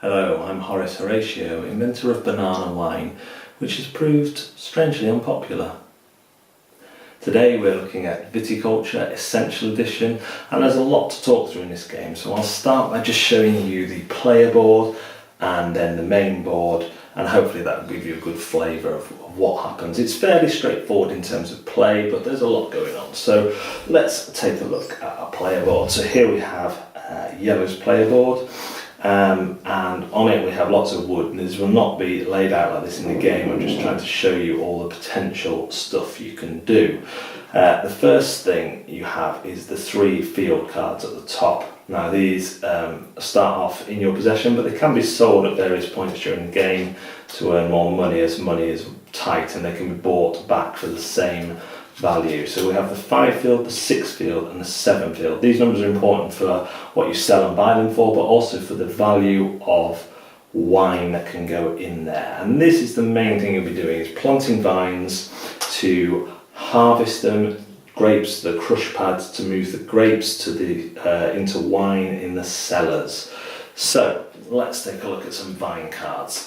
Hello, I'm Horace Horatio, inventor of banana wine, which has proved strangely unpopular. Today we're looking at Viticulture Essential Edition, and there's a lot to talk through in this game, so I'll start by just showing you the player board and then the main board, and hopefully that will give you a good flavour of what happens. It's fairly straightforward in terms of play, but there's a lot going on. So let's take a look at our player board. So here we have Yellow's player board. And on it we have lots of wood, and this will not be laid out like this in the game. I'm just trying to show you all the potential stuff you can do. The first thing you have is the 3 field cards at the top. Now these start off in your possession, but they can be sold at various points during the game to earn more money, as money is tight, and they can be bought back for the same value. So we have the 5 field, the 6 field and the 7 field. These numbers are important for what you sell and buy them for, but also for the value of wine that can go in there. And this is the main thing you'll be doing, is planting vines to harvest them, grapes, the crush pads to move the grapes to the into wine in the cellars. So let's take a look at some vine cards.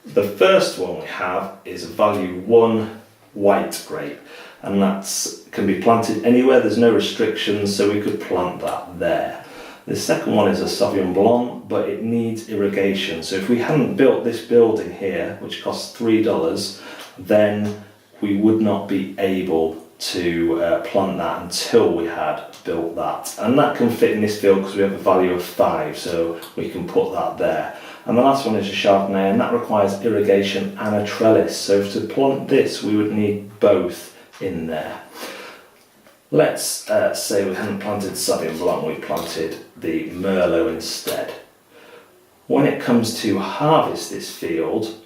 The first one we have is a value 1 white grape, and that can be planted anywhere, there's no restrictions, so we could plant that there. The second one is a Sauvignon Blanc, but it needs irrigation, so if we hadn't built this building here, which costs $3, then we would not be able to plant that until we had built that. And that can fit in this field because we have a value of 5, so we can put that there. And the last one is a Chardonnay, and that requires irrigation and a trellis. So to plant this, we would need both in there. Let's say we hadn't planted Sauvignon Blanc, we planted the Merlot instead. When it comes to harvest this field,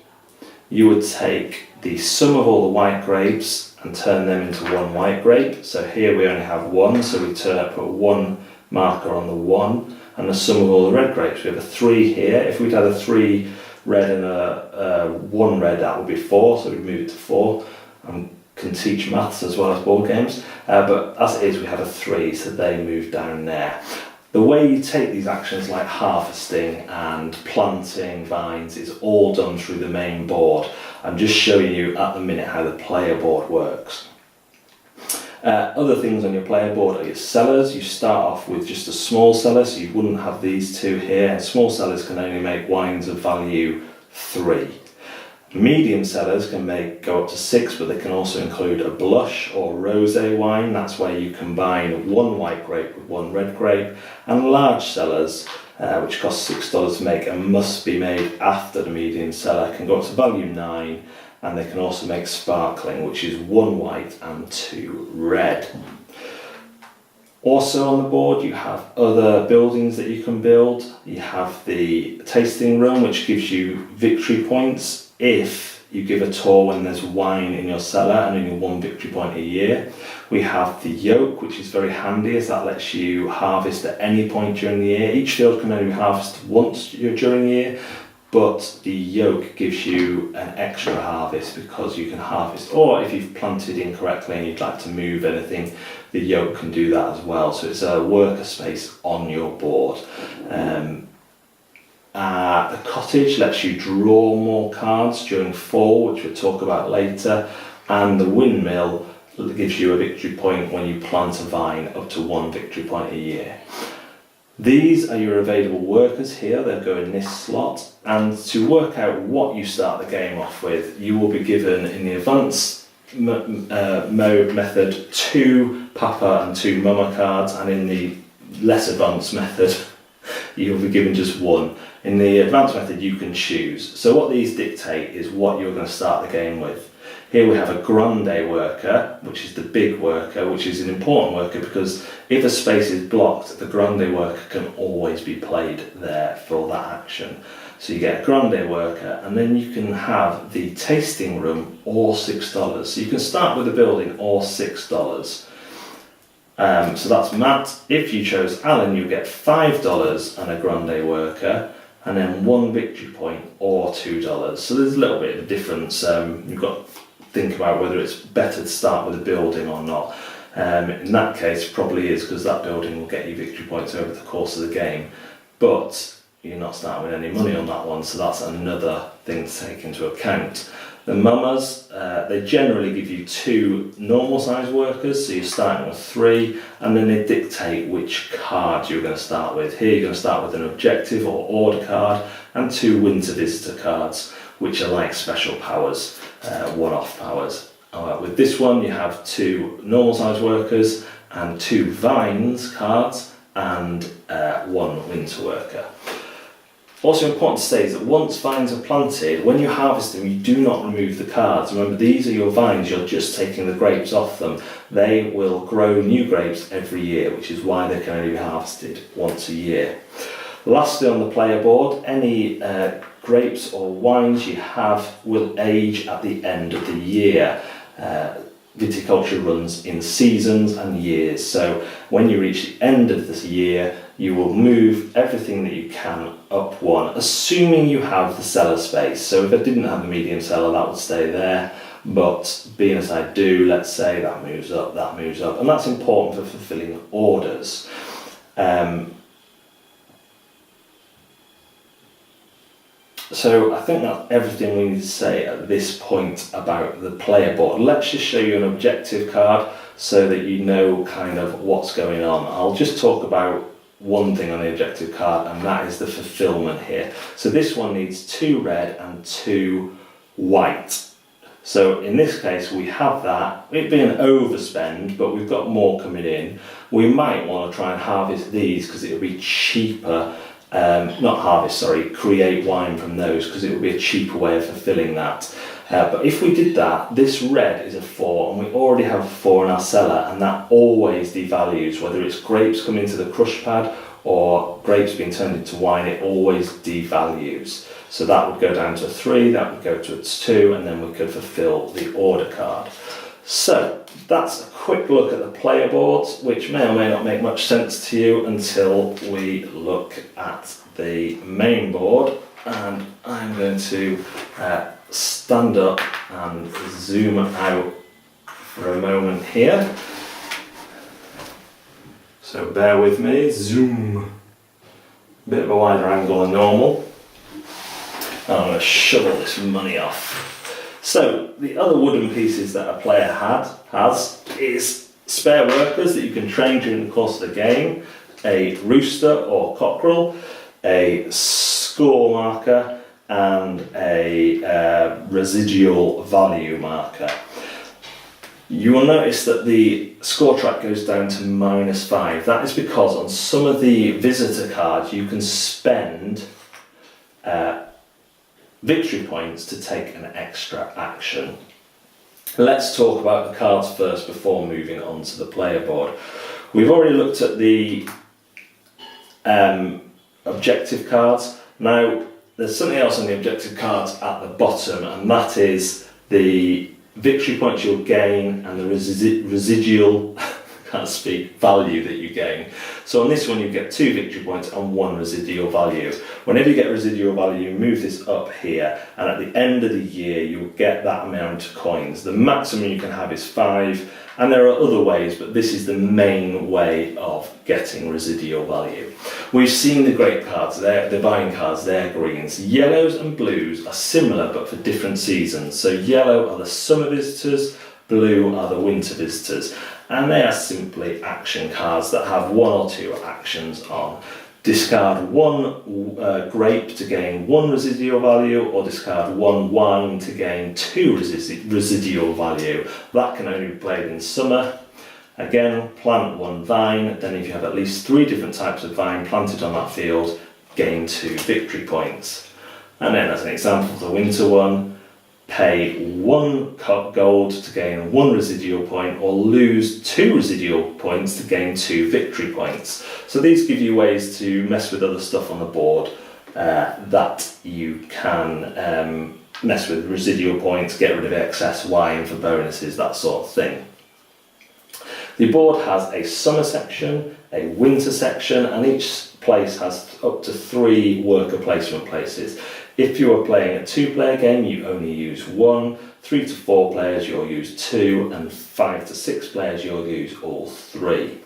you would take the sum of all the white grapes and turn them into 1 white grape. So here we only have 1, so we put 1 marker on the 1. And the sum of all the red grapes. We have a 3 here. If we'd had a 3 red and a 1 red, that would be 4, so we'd move it to 4. I can teach maths as well as board games, but as it is, we have a 3, so they move down there. The way you take these actions like harvesting and planting vines is all done through the main board. I'm just showing you at the minute how the player board works. Other things on your player board are your cellars. You start off with just a small cellar, so you wouldn't have these 2 here, and small cellars can only make wines of value 3. Medium cellars can go up to 6, but they can also include a blush or rosé wine. That's where you combine 1 white grape with 1 red grape. And large cellars, which cost $6 to make and must be made after the medium cellar, can go up to value 9. And they can also make sparkling, which is 1 white and 2 red. Also on the board you have other buildings that you can build. You have the tasting room, which gives you victory points if you give a tour when there's wine in your cellar, and only 1 victory point a year. We have the yoke, which is very handy as that lets you harvest at any point during the year. Each field can only harvest once during the year, but the yoke gives you an extra harvest because you can harvest, or if you've planted incorrectly and you'd like to move anything, the yoke can do that as well. So it's a worker space on your board. The cottage lets you draw more cards during fall, which we'll talk about later, and the windmill gives you a victory point when you plant a vine, up to 1 victory point a year. These are your available workers here, they'll go in this slot, and to work out what you start the game off with, you will be given in the advanced mode method 2 Papa and 2 Mama cards, and in the less advanced method you'll be given just 1. In the advanced method you can choose. So what these dictate is what you're going to start the game with. Here we have a grande worker, which is the big worker, which is an important worker because if a space is blocked, the grande worker can always be played there for that action. So you get a grande worker, and then you can have the tasting room or $6. So you can start with a building or $6. So that's Matt. If you chose Alan, you get $5 and a grande worker, and then 1 victory point or $2. So there's a little bit of a difference. You've got to think about whether it's better to start with a building or not. In that case, probably is, because that building will get you victory points over the course of the game. But you're not starting with any money on that one, so that's another thing to take into account. The mummers, they generally give you 2 normal size workers, so you're starting with 3, and then they dictate which card you're going to start with. Here you're going to start with an objective or order card and 2 winter visitor cards, which are like special powers, one-off powers. With this one you have 2 normal size workers and 2 vines cards and 1 winter worker. Also important to say is that once vines are planted, when you harvest them, you do not remove the cards. Remember, these are your vines, you're just taking the grapes off them. They will grow new grapes every year, which is why they can only be harvested once a year. Lastly, on the player board, any grapes or wines you have will age at the end of the year. Viticulture runs in seasons and years, so when you reach the end of this year, you will move everything that you can up 1, assuming you have the cellar space. So if I didn't have the medium cellar, that would stay there, but being as I do, let's say that moves up, and that's important for fulfilling orders. So I think that's everything we need to say at this point about the player board. Let's just show you an objective card so that you know kind of what's going on. I'll just talk about one thing on the objective card, and that is the fulfillment here. So this one needs 2 red and 2 white. So in this case we have that, it being an overspend, but we've got more coming in. We might want to try and harvest these because it'll be cheaper. Create wine from those, because it would be a cheaper way of fulfilling that. But if we did that, this red is a 4, and we already have a 4 in our cellar, and that always devalues. Whether it's grapes coming to the crush pad or grapes being turned into wine, it always devalues. So that would go down to a 3, that would go to a 2, and then we could fulfill the order card. So that's a quick look at the player boards, which may or may not make much sense to you until we look at the main board. And I'm going to stand up and zoom out for a moment here. So bear with me, zoom. A bit of a wider angle than normal. And I'm going to shovel this money off. So the other wooden pieces that a player has is spare workers that you can train during the course of the game, a rooster or cockerel, a score marker, and a residual value marker. You will notice that the score track goes down to -5. That is because on some of the visitor cards you can spend victory points to take an extra action. Let's talk about the cards first before moving on to the player board. We've already looked at the objective cards. Now there's something else on the objective cards at the bottom, and that is the victory points you'll gain and the residual value that you gain. So on this one you get 2 victory points and 1 residual value. Whenever you get residual value, you move this up here, and at the end of the year you'll get that amount of coins. The maximum you can have is 5, and there are other ways, but this is the main way of getting residual value. We've seen the grape cards, the vine cards, they're greens. Yellows and blues are similar but for different seasons. So yellow are the summer visitors, blue are the winter visitors, and they are simply action cards that have 1 or 2 actions on. Discard 1 grape to gain 1 residual value, or discard 1 wine to gain 2 residual value. That can only be played in summer. Again, plant 1 vine, then if you have at least 3 different types of vine planted on that field, gain 2 victory points. And then as an example, the winter one, pay 1 gold to gain 1 residual point, or lose 2 residual points to gain 2 victory points. So these give you ways to mess with other stuff on the board that you can mess with residual points, get rid of excess wine for bonuses, that sort of thing. The board has a summer section, a winter section, and each place has up to 3 worker placement places. If you are playing a 2-player game, you only use 1. 3 to 4 players, you'll use 2, and 5 to 6 players, you'll use all 3.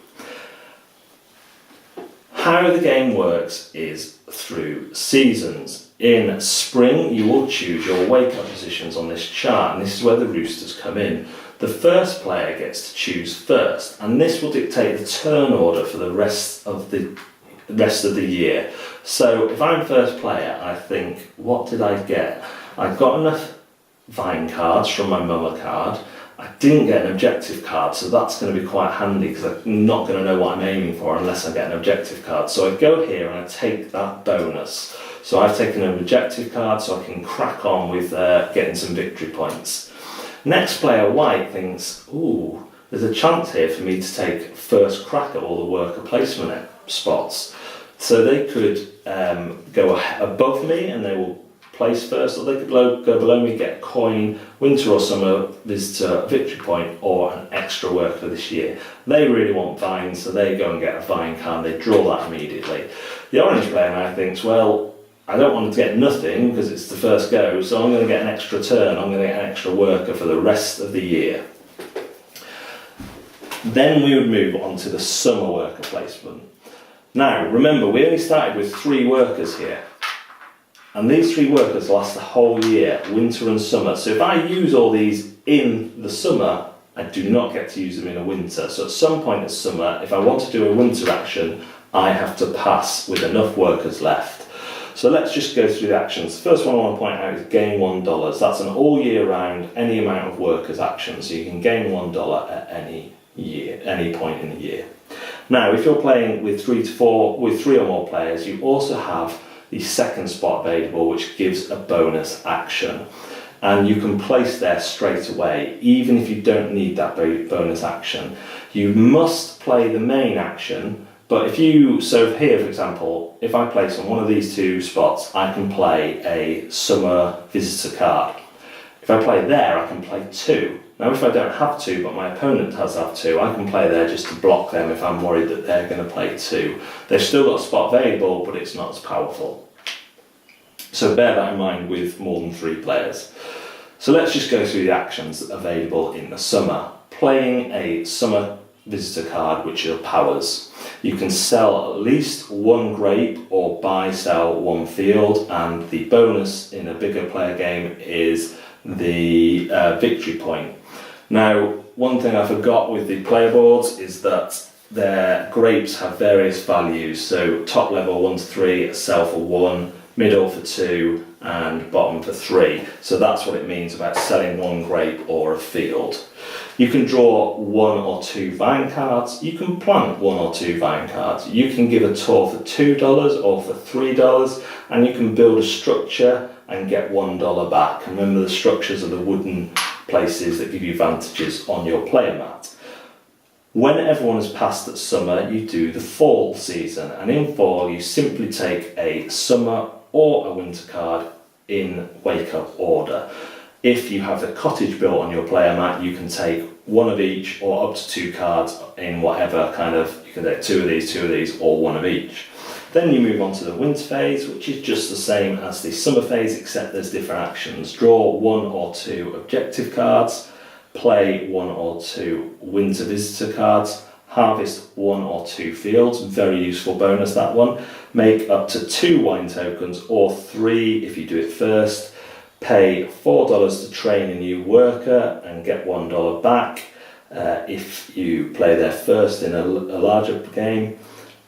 How the game works is through seasons. In spring, you will choose your wake-up positions on this chart, and this is where the roosters come in. The first player gets to choose first, and this will dictate the turn order for the rest of the year. So if I'm first player, I think, what did I get? I got enough vine cards from my Muller card. I didn't get an objective card, so that's going to be quite handy because I'm not going to know what I'm aiming for unless I get an objective card. So I go here and I take that bonus. So I've taken an objective card so I can crack on with getting some victory points. Next player, white, thinks, ooh, there's a chance here for me to take first crack at all the worker placement spots. So they could go above me and they will place first, or they could go below me, get a coin, winter or summer visitor victory point, or an extra worker this year. They really want vines, so they go and get a vine card, they draw that immediately. The orange player now thinks, well, I don't want to get nothing because it's the first go, so I'm going to get an extra turn, I'm going to get an extra worker for the rest of the year. Then we would move on to the summer worker placement. Now, remember, we only started with 3 workers here. And these 3 workers last the whole year, winter and summer. So if I use all these in the summer, I do not get to use them in a winter. So at some point in summer, if I want to do a winter action, I have to pass with enough workers left. So let's just go through the actions. The first one I want to point out is gain $1. That's an all year round, any amount of workers action. So you can gain $1 at any point in the year. Now, if you're playing with 3 or more players, you also have the second spot available, which gives a bonus action. And you can place there straight away, even if you don't need that bonus action. You must play the main action, but so here, for example, if I place on one of these 2 spots, I can play a summer visitor card. If I play there, I can play 2. Now, if I don't have 2, but my opponent does have 2, I can play there just to block them if I'm worried that they're going to play 2. They've still got a spot available, but it's not as powerful. So bear that in mind with more than 3 players. So let's just go through the actions available in the summer. Playing a summer visitor card, which are powers. You can sell at least 1 grape or sell 1 field, and the bonus in a bigger player game is the victory point. Now, one thing I forgot with the player boards is that their grapes have various values. So top level 1 to 3 sell for 1, middle for 2, and bottom for 3. So that's what it means about selling 1 grape or a field. You can draw 1 or 2 vine cards. You can plant 1 or 2 vine cards. You can give a tour for $2 or for $3, and you can build a structure and get $1 back. And remember, the structures are the wooden places that give you advantages on your player mat. When everyone has passed at summer, you do the fall season, and in fall you simply take a summer or a winter card in wake-up order. If you have the cottage built on your player mat, you can take 1 of each or up to 2 cards in whatever kind of, you can take 2 of these, or 1 of each. Then you move on to the winter phase, which is just the same as the summer phase, except there's different actions. Draw 1 or 2 objective cards, play 1 or 2 winter visitor cards, harvest 1 or 2 fields, very useful bonus that one, make up to 2 wine tokens or 3 if you do it first, pay $4 to train a new worker and get $1 back if you play there first in a larger game,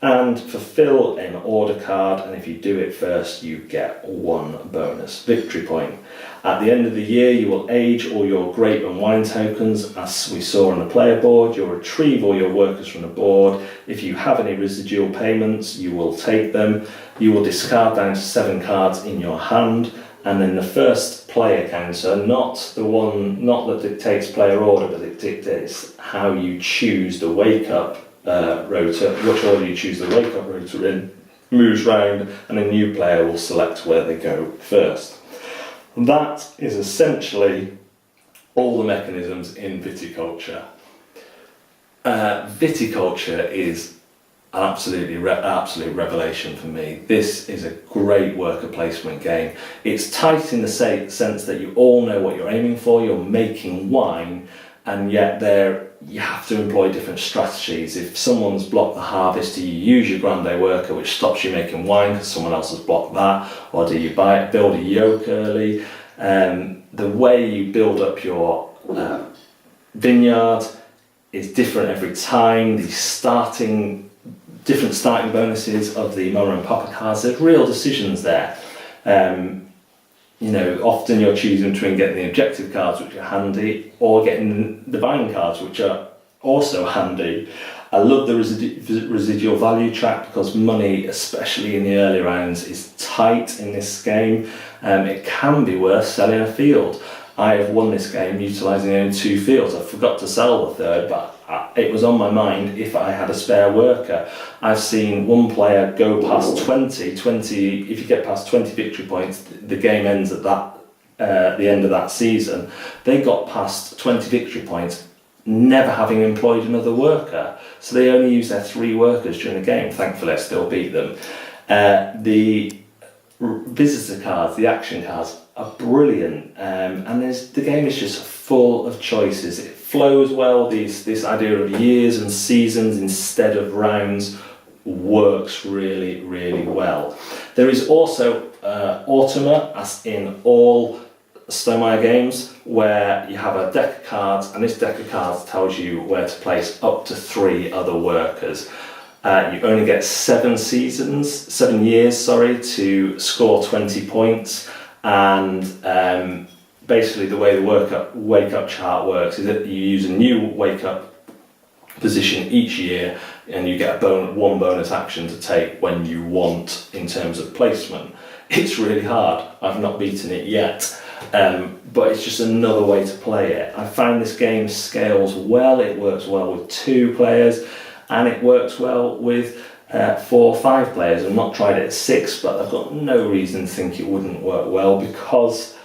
and fulfill an order card, and if you do it first you get 1 bonus victory point. At the end of the year you will age all your grape and wine tokens as we saw on the player board. You'll retrieve all your workers from the board. If you have any residual payments you will take them. You will discard down to 7 cards in your hand, and then the first player counter, not that dictates player order, but it dictates how you choose the wake up rotor, which order you choose the wake up rotor in, moves round, and a new player will select where they go first. That is essentially all the mechanisms in viticulture. Viticulture is an absolute revelation for me. This is a great worker placement game. It's tight in the sense that you all know what you're aiming for. You're making wine, and yet you have to employ different strategies. If someone's blocked the harvest, do you use your grande worker, which stops you making wine because someone else has blocked that, or do you build a yoke early? The way you build up your vineyard is different every time. The different starting bonuses of the Mama and Papa cards, there's real decisions there. Often you're choosing between getting the objective cards, which are handy, or getting the buying cards, which are also handy. I love the residual value track because money, especially in the early rounds, is tight in this game. It can be worth selling a field. I have won this game utilising only 2 fields. I forgot to sell the third, but it was on my mind if I had a spare worker. I've seen one player go past 20, if you get past 20 victory points, the game ends at the end of that season. They got past 20 victory points never having employed another worker. So they only used their 3 workers during the game. Thankfully I still beat them. The visitor cards, the action cards, are brilliant, and the game is just full of choices. It flows well. This idea of years and seasons instead of rounds works really, really well. There is also Automa, as in all Stonemaier games, where you have a deck of cards, and this deck of cards tells you where to place up to 3 other workers. You only get 7 years to score 20 points. And basically the way the wake up chart works is that you use a new wake up position each year, and you get one bonus action to take when you want in terms of placement. It's really hard. I've not beaten it yet, but it's just another way to play it. I find this game scales well. It works well with 2 players, and it works well with 4 or 5 players. I've not tried it at 6, but I've got no reason to think it wouldn't work well because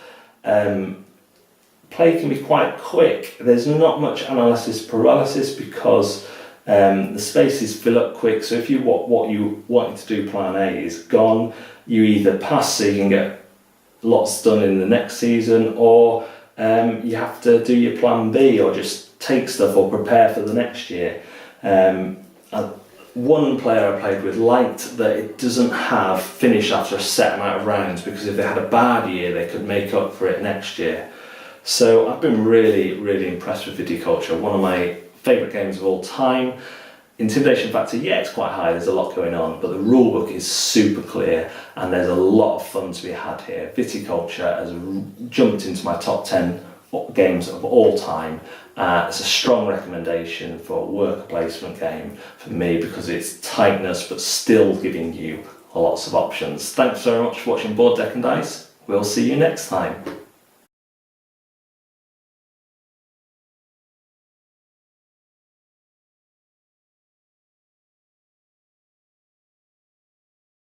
play can be quite quick. There's not much analysis paralysis because the spaces fill up quick. So if what you wanted to do plan A is gone, you either pass so you can get lots done in the next season, or you have to do your plan B or just take stuff or prepare for the next year. One player I played with liked that it doesn't have finish after a set amount of rounds, because if they had a bad year they could make up for it next year. So I've been really, really impressed with Viticulture, one of my favourite games of all time. Intimidation factor, yeah, it's quite high, there's a lot going on, but the rulebook is super clear and there's a lot of fun to be had here. Viticulture has jumped into my top 10 games of all time. It's a strong recommendation for a worker placement game for me because it's tightness but still giving you lots of options. Thanks very much for watching Board Deck and Dice. We'll see you next time.